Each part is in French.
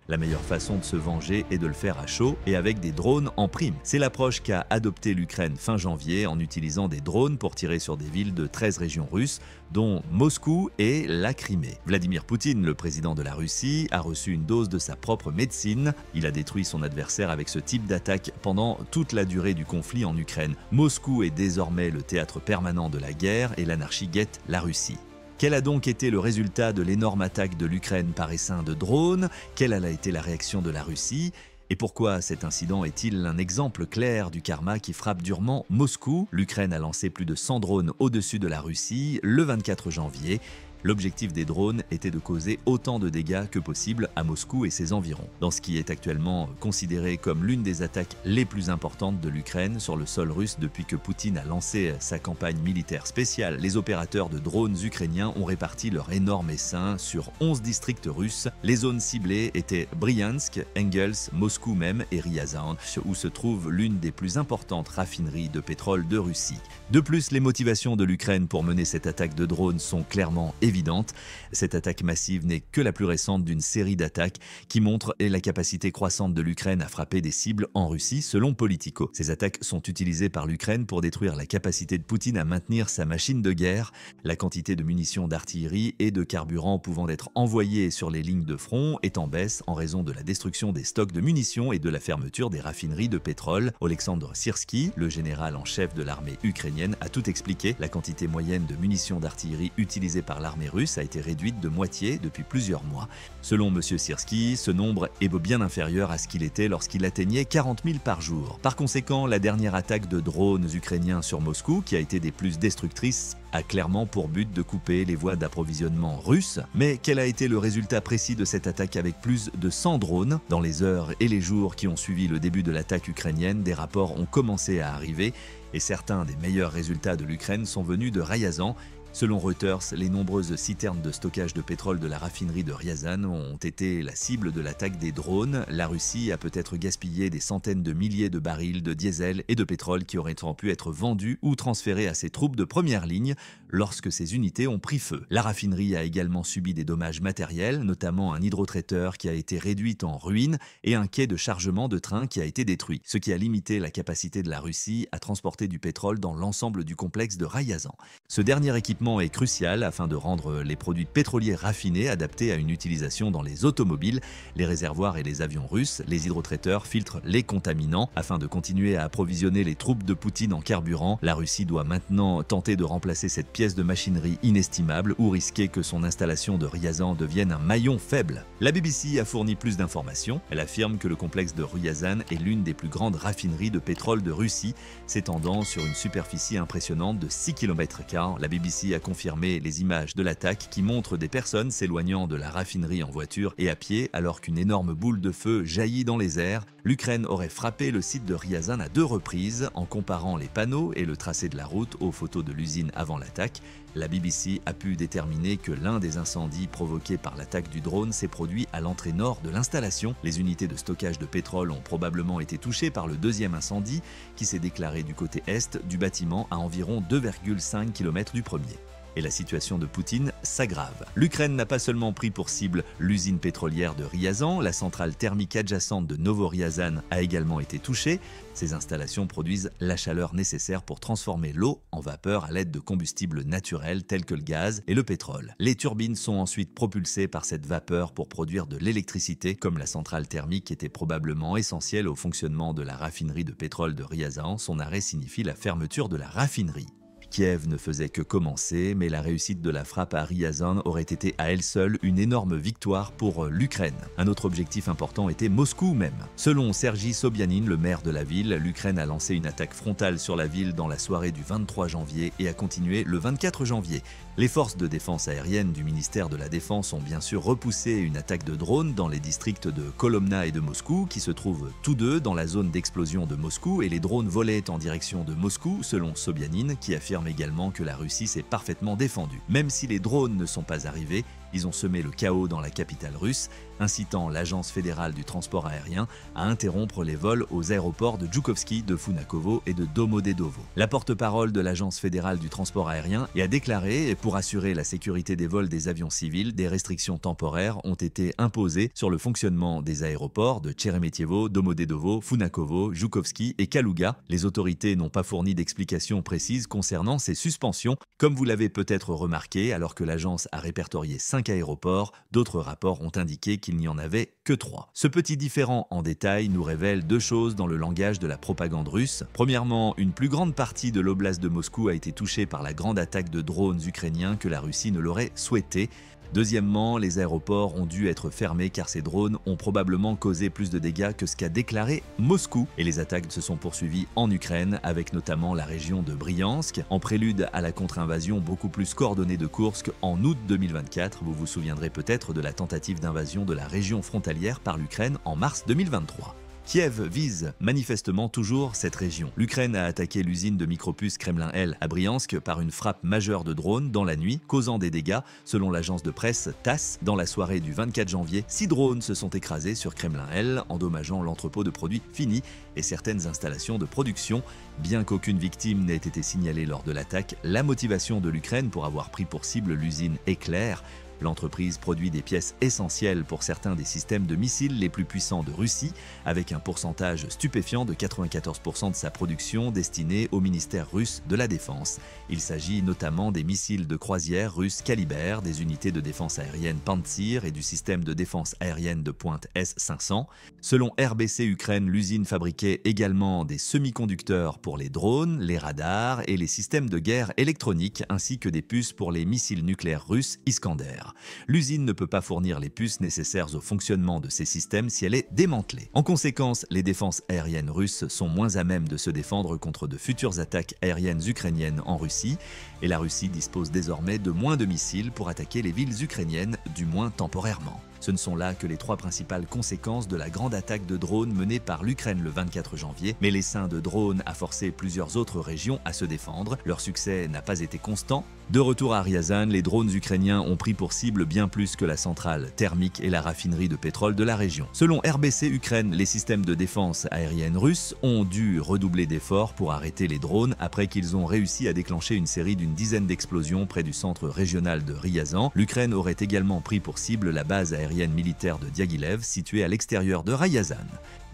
La meilleure façon de se venger est de le faire à chaud et avec des drones en prime. C'est l'approche qu'a adoptée l'Ukraine fin janvier en utilisant des drones pour tirer sur des villes de 13 régions russes, dont Moscou et la Crimée. Vladimir Poutine, le président de la Russie, a reçu une dose de sa propre médecine. Il a détruit son adversaire avec ce type d'attaque pendant toute la durée du conflit en Ukraine. Moscou est désormais le théâtre permanent de la guerre et l'anarchie guette la Russie. Quel a donc été le résultat de l'énorme attaque de l'Ukraine par essaim de drones? Quelle a été la réaction de la Russie? Et pourquoi cet incident est-il un exemple clair du karma qui frappe durement Moscou? L'Ukraine a lancé plus de 100 drones au-dessus de la Russie le 24 janvier. L'objectif des drones était de causer autant de dégâts que possible à Moscou et ses environs. Dans ce qui est actuellement considéré comme l'une des attaques les plus importantes de l'Ukraine sur le sol russe depuis que Poutine a lancé sa campagne militaire spéciale, les opérateurs de drones ukrainiens ont réparti leur énorme essaim sur 11 districts russes. Les zones ciblées étaient Bryansk, Engels, Moscou même et Ryazan, où se trouve l'une des plus importantes raffineries de pétrole de Russie. De plus, les motivations de l'Ukraine pour mener cette attaque de drones sont clairement évidente. Cette attaque massive n'est que la plus récente d'une série d'attaques qui montrent la capacité croissante de l'Ukraine à frapper des cibles en Russie selon Politico. Ces attaques sont utilisées par l'Ukraine pour détruire la capacité de Poutine à maintenir sa machine de guerre, la quantité de munitions d'artillerie et de carburant pouvant être envoyées sur les lignes de front est en baisse en raison de la destruction des stocks de munitions et de la fermeture des raffineries de pétrole. Oleksandr Syrski, le général en chef de l'armée ukrainienne, a tout expliqué. La quantité moyenne de munitions d'artillerie utilisée par l'armée russe a été réduite de moitié depuis plusieurs mois. Selon M. Syrski, ce nombre est bien inférieur à ce qu'il était lorsqu'il atteignait 40 000 par jour. Par conséquent, la dernière attaque de drones ukrainiens sur Moscou, qui a été des plus destructrices, a clairement pour but de couper les voies d'approvisionnement russes. Mais quel a été le résultat précis de cette attaque avec plus de 100 drones? Dans les heures et les jours qui ont suivi le début de l'attaque ukrainienne, des rapports ont commencé à arriver et certains des meilleurs résultats de l'Ukraine sont venus de Ryazan. Selon Reuters, les nombreuses citernes de stockage de pétrole de la raffinerie de Ryazan ont été la cible de l'attaque des drones. La Russie a peut-être gaspillé des centaines de milliers de barils de diesel et de pétrole qui auraient pu être vendus ou transférés à ses troupes de première ligne lorsque ces unités ont pris feu. La raffinerie a également subi des dommages matériels, notamment un hydrotraiteur qui a été réduit en ruine et un quai de chargement de train qui a été détruit, ce qui a limité la capacité de la Russie à transporter du pétrole dans l'ensemble du complexe de Ryazan. Ce dernier équipement est crucial afin de rendre les produits pétroliers raffinés adaptés à une utilisation dans les automobiles, les réservoirs et les avions russes. Les hydrotraiteurs filtrent les contaminants afin de continuer à approvisionner les troupes de Poutine en carburant. La Russie doit maintenant tenter de remplacer cette pièce de machinerie inestimable ou risquer que son installation de Ryazan devienne un maillon faible. La BBC a fourni plus d'informations. Elle affirme que le complexe de Ryazan est l'une des plus grandes raffineries de pétrole de Russie, s'étendant sur une superficie impressionnante de 6 km². La BBC a confirmé les images de l'attaque qui montrent des personnes s'éloignant de la raffinerie en voiture et à pied alors qu'une énorme boule de feu jaillit dans les airs. L'Ukraine aurait frappé le site de Ryazan à 2 reprises en comparant les panneaux et le tracé de la route aux photos de l'usine avant l'attaque. La BBC a pu déterminer que l'un des incendies provoqués par l'attaque du drone s'est produit à l'entrée nord de l'installation. Les unités de stockage de pétrole ont probablement été touchées par le deuxième incendie qui s'est déclaré du côté est du bâtiment à environ 2,5 km du premier. Et la situation de Poutine s'aggrave. L'Ukraine n'a pas seulement pris pour cible l'usine pétrolière de Ryazan, la centrale thermique adjacente de Novoryazan a également été touchée. Ces installations produisent la chaleur nécessaire pour transformer l'eau en vapeur à l'aide de combustibles naturels tels que le gaz et le pétrole. Les turbines sont ensuite propulsées par cette vapeur pour produire de l'électricité, comme la centrale thermique était probablement essentielle au fonctionnement de la raffinerie de pétrole de Ryazan. Son arrêt signifie la fermeture de la raffinerie. Kiev ne faisait que commencer, mais la réussite de la frappe à Ryazan aurait été à elle seule une énorme victoire pour l'Ukraine. Un autre objectif important était Moscou même. Selon Sergi Sobyanin, le maire de la ville, l'Ukraine a lancé une attaque frontale sur la ville dans la soirée du 23 janvier et a continué le 24 janvier. Les forces de défense aérienne du ministère de la Défense ont bien sûr repoussé une attaque de drones dans les districts de Kolomna et de Moscou, qui se trouvent tous deux dans la zone d'explosion de Moscou, et les drones volaient en direction de Moscou, selon Sobyanin, qui affirme également que la Russie s'est parfaitement défendue. Même si les drones ne sont pas arrivés, ils ont semé le chaos dans la capitale russe. incitant l'Agence fédérale du transport aérien à interrompre les vols aux aéroports de Žukovský, de Funakovo et de Domodedovo. La porte-parole de l'Agence fédérale du transport aérien a déclaré, pour assurer la sécurité des vols des avions civils, des restrictions temporaires ont été imposées sur le fonctionnement des aéroports de Sheremetyevo, Domodedovo, Funakovo, Žukovský et Kaluga. Les autorités n'ont pas fourni d'explications précises concernant ces suspensions. Comme vous l'avez peut-être remarqué, alors que l'agence a répertorié 5 aéroports, d'autres rapports ont indiqué qu'il n'y en avait que 3. Ce petit différend en détail nous révèle 2 choses dans le langage de la propagande russe. Premièrement, une plus grande partie de l'oblast de Moscou a été touchée par la grande attaque de drones ukrainiens que la Russie ne l'aurait souhaité. Deuxièmement, les aéroports ont dû être fermés car ces drones ont probablement causé plus de dégâts que ce qu'a déclaré Moscou. Et les attaques se sont poursuivies en Ukraine, avec notamment la région de Bryansk, en prélude à la contre-invasion beaucoup plus coordonnée de Koursk en août 2024. Vous vous souviendrez peut-être de la tentative d'invasion de la région frontalière par l'Ukraine en mars 2023. Kiev vise manifestement toujours cette région. L'Ukraine a attaqué l'usine de micropuces Kremlin-L à Bryansk par une frappe majeure de drones dans la nuit, causant des dégâts. Selon l'agence de presse TASS, dans la soirée du 24 janvier, 6 drones se sont écrasés sur Kremlin-L, endommageant l'entrepôt de produits finis et certaines installations de production. Bien qu'aucune victime n'ait été signalée lors de l'attaque, la motivation de l'Ukraine pour avoir pris pour cible l'usine est claire. L'entreprise produit des pièces essentielles pour certains des systèmes de missiles les plus puissants de Russie, avec un pourcentage stupéfiant de 94% de sa production destinée au ministère russe de la Défense. Il s'agit notamment des missiles de croisière russes Kaliber, des unités de défense aérienne Pantsir et du système de défense aérienne de pointe S-500. Selon RBC Ukraine, l'usine fabriquait également des semi-conducteurs pour les drones, les radars et les systèmes de guerre électroniques, ainsi que des puces pour les missiles nucléaires russes Iskander. L'usine ne peut pas fournir les puces nécessaires au fonctionnement de ces systèmes si elle est démantelée. En conséquence, les défenses aériennes russes sont moins à même de se défendre contre de futures attaques aériennes ukrainiennes en Russie, et la Russie dispose désormais de moins de missiles pour attaquer les villes ukrainiennes, du moins temporairement. Ce ne sont là que les 3 principales conséquences de la grande attaque de drones menée par l'Ukraine le 24 janvier, mais l'essaim de drones a forcé plusieurs autres régions à se défendre. Leur succès n'a pas été constant. De retour à Ryazan, les drones ukrainiens ont pris pour cible bien plus que la centrale thermique et la raffinerie de pétrole de la région. Selon RBC Ukraine, les systèmes de défense aérienne russes ont dû redoubler d'efforts pour arrêter les drones après qu'ils ont réussi à déclencher une série d'une dizaine d'explosions près du centre régional de Ryazan. L'Ukraine aurait également pris pour cible la base aérienne militaire de Diaghilev, située à l'extérieur de Ryazan.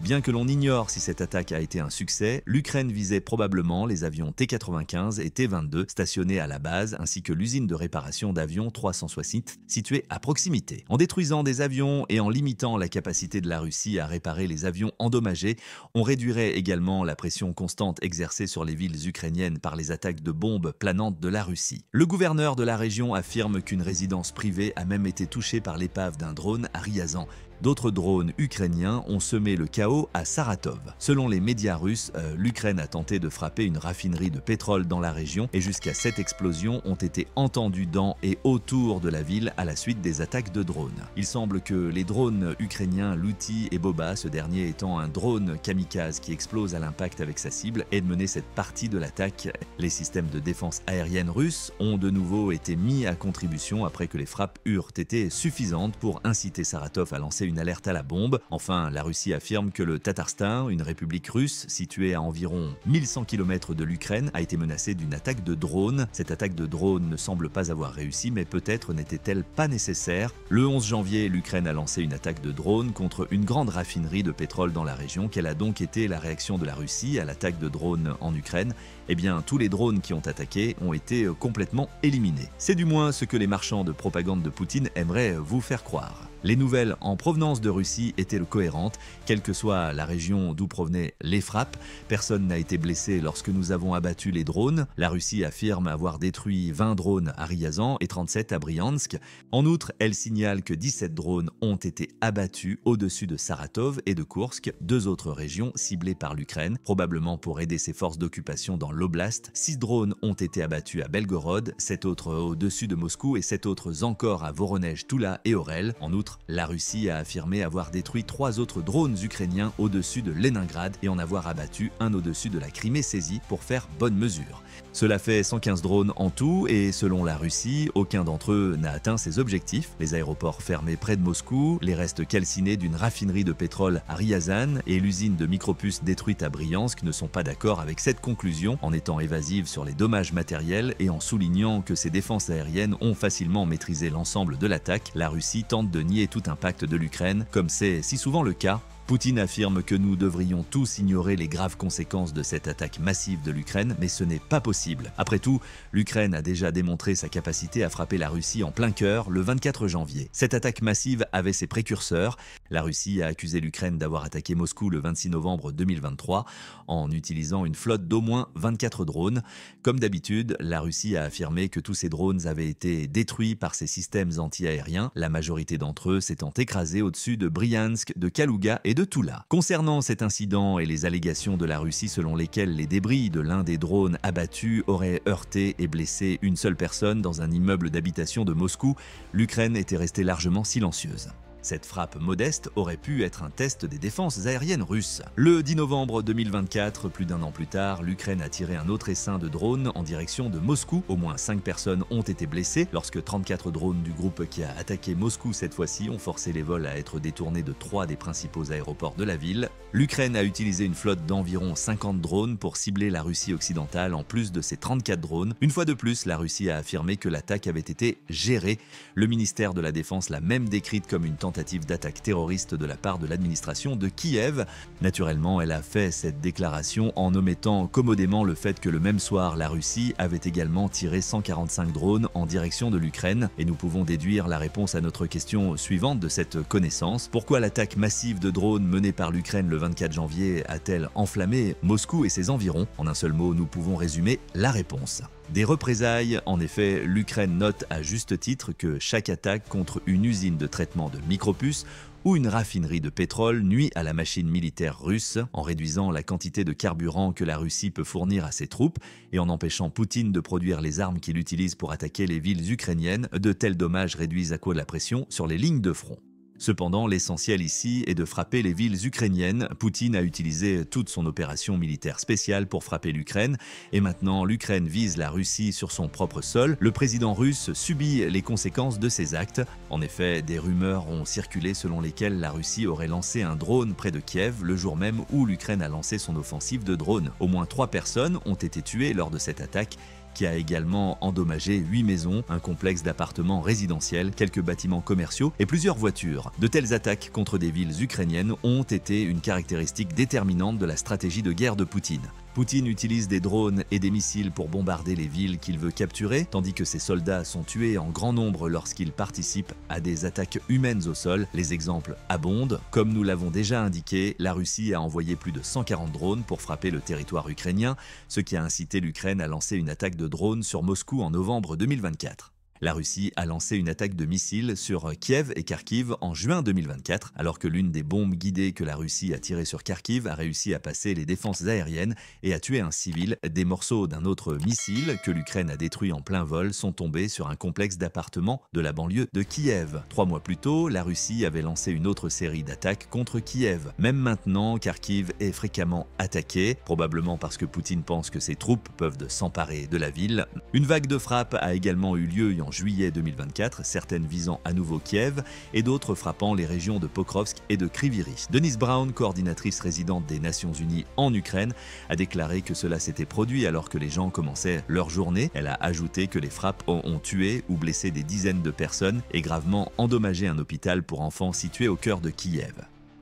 Bien que l'on ignore si cette attaque a été un succès, l'Ukraine visait probablement les avions T-95 et T-22 stationnés à la base, ainsi que l'usine de réparation d'avions 360 située à proximité. En détruisant des avions et en limitant la capacité de la Russie à réparer les avions endommagés, on réduirait également la pression constante exercée sur les villes ukrainiennes par les attaques de bombes planantes de la Russie. Le gouverneur de la région affirme qu'une résidence privée a même été touchée par l'épave d'un drone à Ryazan. D'autres drones ukrainiens ont semé le chaos à Saratov. Selon les médias russes, l'Ukraine a tenté de frapper une raffinerie de pétrole dans la région et jusqu'à 7 explosions ont été entendues dans et autour de la ville à la suite des attaques de drones. Il semble que les drones ukrainiens Luti et Boba, ce dernier étant un drone kamikaze qui explose à l'impact avec sa cible, aient mené cette partie de l'attaque. Les systèmes de défense aérienne russes ont de nouveau été mis à contribution après que les frappes eurent été suffisantes pour inciter Saratov à lancer une alerte à la bombe. Enfin, la Russie affirme que le Tatarstan, une république russe située à environ 1100 km de l'Ukraine, a été menacée d'une attaque de drone. Cette attaque de drone ne semble pas avoir réussi, mais peut-être n'était-elle pas nécessaire. Le 11 janvier, l'Ukraine a lancé une attaque de drone contre une grande raffinerie de pétrole dans la région. Quelle a donc été la réaction de la Russie à l'attaque de drone en Ukraine? Eh bien, tous les drones qui ont attaqué ont été complètement éliminés. C'est du moins ce que les marchands de propagande de Poutine aimeraient vous faire croire. Les nouvelles en provenance de Russie étaient cohérentes, quelle que soit la région d'où provenaient les frappes. Personne n'a été blessé lorsque nous avons abattu les drones. La Russie affirme avoir détruit 20 drones à Ryazan et 37 à Bryansk. En outre, elle signale que 17 drones ont été abattus au-dessus de Saratov et de Koursk, 2 autres régions ciblées par l'Ukraine, probablement pour aider ses forces d'occupation dans l'oblast. 6 drones ont été abattus à Belgorod, 7 autres au-dessus de Moscou et 7 autres encore à Voronezh, Toula et Orel. En outre, la Russie a affirmé avoir détruit 3 autres drones ukrainiens au-dessus de Leningrad et en avoir abattu un au-dessus de la Crimée saisie pour faire bonne mesure. Cela fait 115 drones en tout et selon la Russie, aucun d'entre eux n'a atteint ses objectifs. Les aéroports fermés près de Moscou, les restes calcinés d'une raffinerie de pétrole à Ryazan et l'usine de micropuces détruite à Briansk ne sont pas d'accord avec cette conclusion, en étant évasives sur les dommages matériels et en soulignant que ces défenses aériennes ont facilement maîtrisé l'ensemble de l'attaque. La Russie tente de nier tout impact de l'Ukraine, comme c'est si souvent le cas. Poutine affirme que nous devrions tous ignorer les graves conséquences de cette attaque massive de l'Ukraine, mais ce n'est pas possible. Après tout, l'Ukraine a déjà démontré sa capacité à frapper la Russie en plein cœur le 24 janvier. Cette attaque massive avait ses précurseurs. La Russie a accusé l'Ukraine d'avoir attaqué Moscou le 26 novembre 2023 en utilisant une flotte d'au moins 24 drones. Comme d'habitude, la Russie a affirmé que tous ces drones avaient été détruits par ses systèmes anti-aériens, la majorité d'entre eux s'étant écrasés au-dessus de Briansk, de Kalouga et de Toula. Concernant cet incident et les allégations de la Russie selon lesquelles les débris de l'un des drones abattus auraient heurté et blessé une seule personne dans un immeuble d'habitation de Moscou, l'Ukraine était restée largement silencieuse. Cette frappe modeste aurait pu être un test des défenses aériennes russes. Le 10 novembre 2024, plus d'un an plus tard, l'Ukraine a tiré un autre essaim de drones en direction de Moscou. Au moins 5 personnes ont été blessées lorsque 34 drones du groupe qui a attaqué Moscou cette fois-ci ont forcé les vols à être détournés de 3 des principaux aéroports de la ville. L'Ukraine a utilisé une flotte d'environ 50 drones pour cibler la Russie occidentale en plus de ses 34 drones. Une fois de plus, la Russie a affirmé que l'attaque avait été gérée. Le ministère de la Défense l'a même décrite comme une tentative d'attaque terroriste de la part de l'administration de Kiev. Naturellement, elle a fait cette déclaration en omettant commodément le fait que le même soir, la Russie avait également tiré 145 drones en direction de l'Ukraine. Et nous pouvons déduire la réponse à notre question suivante de cette connaissance. Pourquoi l'attaque massive de drones menée par l'Ukraine le 24 janvier a-t-elle enflammé Moscou et ses environs? En un seul mot, nous pouvons résumer la réponse. Des représailles, en effet, l'Ukraine note à juste titre que chaque attaque contre une usine de traitement de micropuces ou une raffinerie de pétrole nuit à la machine militaire russe en réduisant la quantité de carburant que la Russie peut fournir à ses troupes et en empêchant Poutine de produire les armes qu'il utilise pour attaquer les villes ukrainiennes. De tels dommages réduisent à quoi la pression sur les lignes de front. Cependant, l'essentiel ici est de frapper les villes ukrainiennes. Poutine a utilisé toute son opération militaire spéciale pour frapper l'Ukraine et maintenant l'Ukraine vise la Russie sur son propre sol. Le président russe subit les conséquences de ses actes. En effet, des rumeurs ont circulé selon lesquelles la Russie aurait lancé un drone près de Kiev le jour même où l'Ukraine a lancé son offensive de drones. Au moins 3 personnes ont été tuées lors de cette attaque qui a également endommagé 8 maisons, un complexe d'appartements résidentiels, quelques bâtiments commerciaux et plusieurs voitures. De telles attaques contre des villes ukrainiennes ont été une caractéristique déterminante de la stratégie de guerre de Poutine. Poutine utilise des drones et des missiles pour bombarder les villes qu'il veut capturer, tandis que ses soldats sont tués en grand nombre lorsqu'ils participent à des attaques humaines au sol. Les exemples abondent. Comme nous l'avons déjà indiqué, la Russie a envoyé plus de 140 drones pour frapper le territoire ukrainien, ce qui a incité l'Ukraine à lancer une attaque de drones sur Moscou en novembre 2024. La Russie a lancé une attaque de missiles sur Kiev et Kharkiv en juin 2024, alors que l'une des bombes guidées que la Russie a tirées sur Kharkiv a réussi à passer les défenses aériennes et a tué un civil. Des morceaux d'un autre missile que l'Ukraine a détruit en plein vol sont tombés sur un complexe d'appartements de la banlieue de Kiev. 3 mois plus tôt, la Russie avait lancé une autre série d'attaques contre Kiev. Même maintenant, Kharkiv est fréquemment attaqué, probablement parce que Poutine pense que ses troupes peuvent s'emparer de la ville. Une vague de frappes a également eu lieu en juillet 2024, certaines visant à nouveau Kiev et d'autres frappant les régions de Pokrovsk et de Kryvyi. Denise Brown, coordinatrice résidente des Nations Unies en Ukraine, a déclaré que cela s'était produit alors que les gens commençaient leur journée. Elle a ajouté que les frappes ont tué ou blessé des dizaines de personnes et gravement endommagé un hôpital pour enfants situé au cœur de Kiev.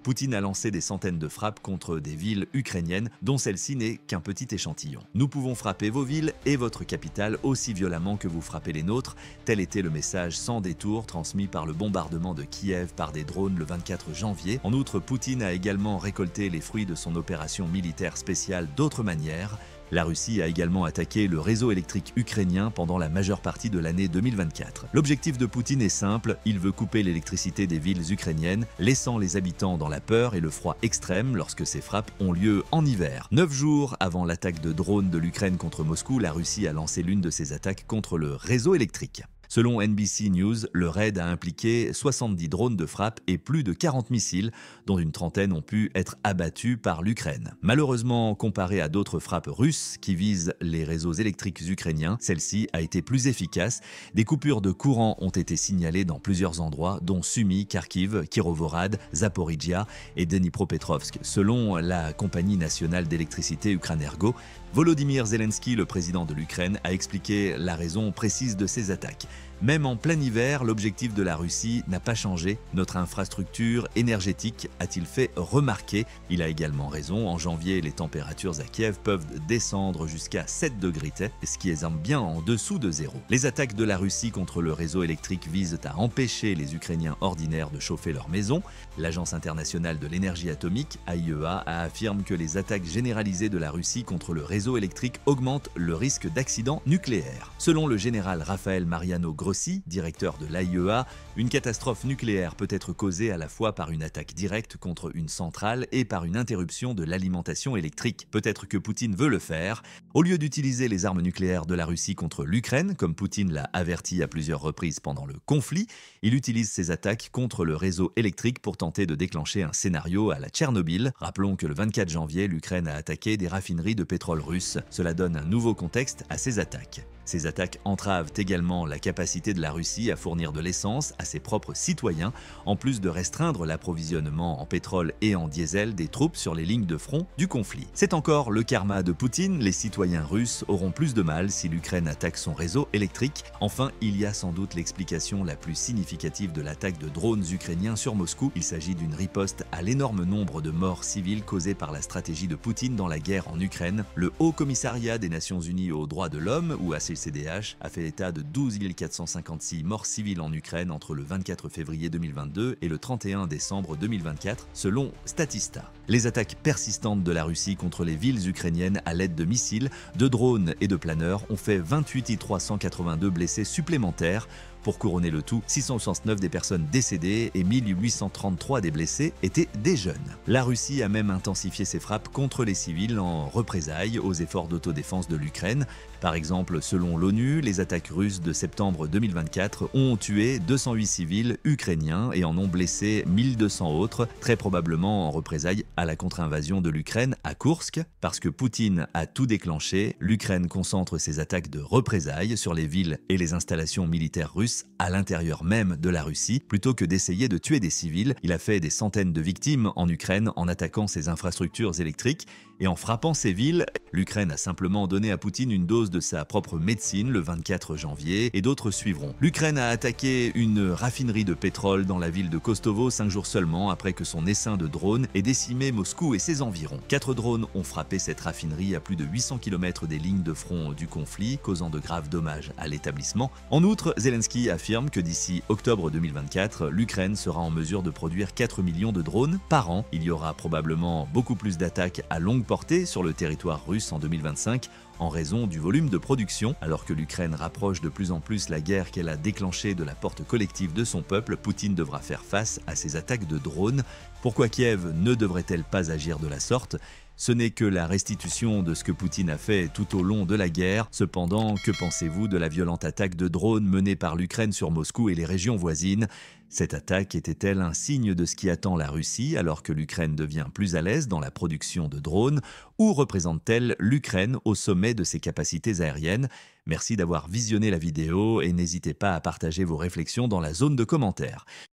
Poutine a lancé des centaines de frappes contre des villes ukrainiennes, dont celle-ci n'est qu'un petit échantillon. Nous pouvons frapper vos villes et votre capitale aussi violemment que vous frappez les nôtres. Tel était le message sans détour transmis par le bombardement de Kiev par des drones le 24 janvier. En outre, Poutine a également récolté les fruits de son opération militaire spéciale d'autres manières. La Russie a également attaqué le réseau électrique ukrainien pendant la majeure partie de l'année 2024. L'objectif de Poutine est simple, il veut couper l'électricité des villes ukrainiennes, laissant les habitants dans la peur et le froid extrême lorsque ces frappes ont lieu en hiver. 9 jours avant l'attaque de drones de l'Ukraine contre Moscou, la Russie a lancé l'une de ses attaques contre le réseau électrique. Selon NBC News, le raid a impliqué 70 drones de frappe et plus de 40 missiles, dont une trentaine ont pu être abattus par l'Ukraine. Malheureusement, comparé à d'autres frappes russes qui visent les réseaux électriques ukrainiens, celle-ci a été plus efficace. Des coupures de courant ont été signalées dans plusieurs endroits, dont Sumy, Kharkiv, Kirovorad, Zaporizhia et Dnipropetrovsk, selon la compagnie nationale d'électricité Ukr'Energo. Volodymyr Zelensky, le président de l'Ukraine, a expliqué la raison précise de ces attaques. Même en plein hiver, l'objectif de la Russie n'a pas changé. Notre infrastructure énergétique, a-t-il fait remarquer. Il a également raison. En janvier, les températures à Kiev peuvent descendre jusqu'à 7 degrés, ce qui est bien en dessous de zéro. Les attaques de la Russie contre le réseau électrique visent à empêcher les Ukrainiens ordinaires de chauffer leur maison. L'Agence internationale de l'énergie atomique, AIEA, affirme que les attaques généralisées de la Russie contre le réseau électrique augmentent le risque d'accident nucléaire. Selon le général Rafael Mariano Grossi, directeur de l'AIEA, une catastrophe nucléaire peut être causée à la fois par une attaque directe contre une centrale et par une interruption de l'alimentation électrique. Peut-être que Poutine veut le faire. Au lieu d'utiliser les armes nucléaires de la Russie contre l'Ukraine, comme Poutine l'a averti à plusieurs reprises pendant le conflit, il utilise ses attaques contre le réseau électrique pour tenter de déclencher un scénario à la Tchernobyl. Rappelons que le 24 janvier, l'Ukraine a attaqué des raffineries de pétrole russe. Cela donne un nouveau contexte à ces attaques. Ces attaques entravent également la capacité de la Russie à fournir de l'essence à ses propres citoyens, en plus de restreindre l'approvisionnement en pétrole et en diesel des troupes sur les lignes de front du conflit. C'est encore le karma de Poutine, les citoyens russes auront plus de mal si l'Ukraine attaque son réseau électrique. Enfin, il y a sans doute l'explication la plus significative de l'attaque de drones ukrainiens sur Moscou. Il s'agit d'une riposte à l'énorme nombre de morts civiles causées par la stratégie de Poutine dans la guerre en Ukraine. Le Haut Commissariat des Nations Unies aux droits de l'homme, ou CDH, a fait état de 12 456 morts civiles en Ukraine entre le 24 février 2022 et le 31 décembre 2024, selon Statista. Les attaques persistantes de la Russie contre les villes ukrainiennes à l'aide de missiles, de drones et de planeurs ont fait 28 382 blessés supplémentaires. Pour couronner le tout, 669 des personnes décédées et 1833 des blessés étaient des jeunes. La Russie a même intensifié ses frappes contre les civils en représailles aux efforts d'autodéfense de l'Ukraine. Par exemple, selon l'ONU, les attaques russes de septembre 2024 ont tué 208 civils ukrainiens et en ont blessé 1200 autres, très probablement en représailles à la contre-invasion de l'Ukraine à Koursk. Parce que Poutine a tout déclenché, l'Ukraine concentre ses attaques de représailles sur les villes et les installations militaires russes à l'intérieur même de la Russie. Plutôt que d'essayer de tuer des civils, il a fait des centaines de victimes en Ukraine en attaquant ses infrastructures électriques et en frappant ces villes. L'Ukraine a simplement donné à Poutine une dose de sa propre médecine le 24 janvier et d'autres suivront. L'Ukraine a attaqué une raffinerie de pétrole dans la ville de Kostovo 5 jours seulement après que son essaim de drones ait décimé Moscou et ses environs. 4 drones ont frappé cette raffinerie à plus de 800 km des lignes de front du conflit, causant de graves dommages à l'établissement. En outre, Zelensky affirme que d'ici octobre 2024, l'Ukraine sera en mesure de produire 4 millions de drones par an. Il y aura probablement beaucoup plus d'attaques à longue portée sur le territoire russe en 2025 en raison du volume de production. Alors que l'Ukraine rapproche de plus en plus la guerre qu'elle a déclenchée de la porte collective de son peuple, Poutine devra faire face à ces attaques de drones. Pourquoi Kiev ne devrait-elle pas agir de la sorte ? Ce n'est que la restitution de ce que Poutine a fait tout au long de la guerre. Cependant, que pensez-vous de la violente attaque de drones menée par l'Ukraine sur Moscou et les régions voisines ? Cette attaque était-elle un signe de ce qui attend la Russie alors que l'Ukraine devient plus à l'aise dans la production de drones ? Ou représente-t-elle l'Ukraine au sommet de ses capacités aériennes ? Merci d'avoir visionné la vidéo et n'hésitez pas à partager vos réflexions dans la zone de commentaires.